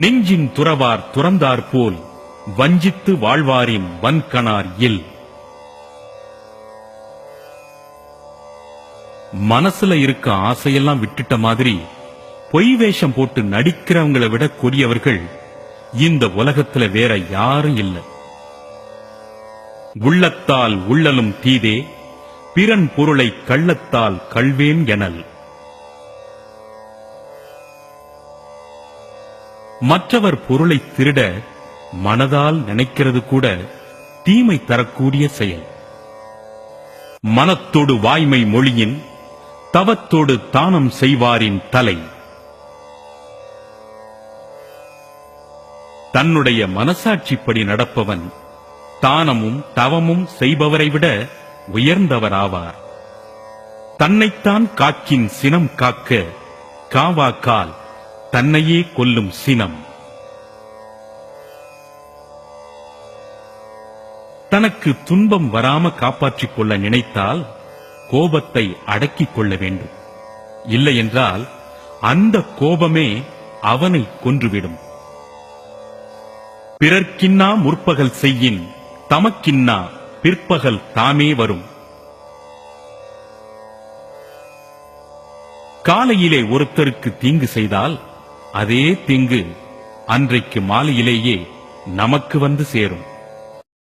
நெஞ்சின் துறவார் துறந்தார் போல் வஞ்சித்து வாழ்வாரின் வன்கணார் இல். மனசுல இருக்க ஆசையெல்லாம் விட்டுட்ட மாதிரி பொய் வேஷம் போட்டு நடிக்கிறவங்களை விட கொடியவர்கள் இந்த உலகத்துல வேற யாரும் இல்ல. உள்ளத்தால் உள்ளலும் தீதே, பிறன் பொருளை கள்ளத்தால் கள்வேன் எனல். மற்றவர் பொருளை திருட மனதால் நினைக்கிறது கூட தீமை தரக்கூடிய செயல். மனத்தோடு வாய்மை மொழியின், தவத்தோடு தானம் செய்வாரின் தலை. தன்னுடைய மனசாட்சிப்படி நடப்பவன் தானமும் தவமும் செய்பவரை விட உயர்ந்தவராவார். தன்னைத்தான் காக்கின் சினம் காக்க காவாக்கால் தன்னையே கொல்லும் சினம். தனக்கு துன்பம் வராம காப்பாற்றிக் கொள்ள நினைத்தால் கோபத்தை அடக்கிக் கொள்ள வேண்டும். இல்லையென்றால் அந்த கோபமே அவனை கொன்றுவிடும். பிறர்க்கின்னா முற்பகல் செய்யின், தமக்கின்னா பிற்பகல் தாமே வரும். காலையிலே ஒருத்தருக்கு தீங்கு செய்தால் அதே தீங்கு அன்றைக்கு மாலையிலேயே நமக்கு வந்து சேரும்.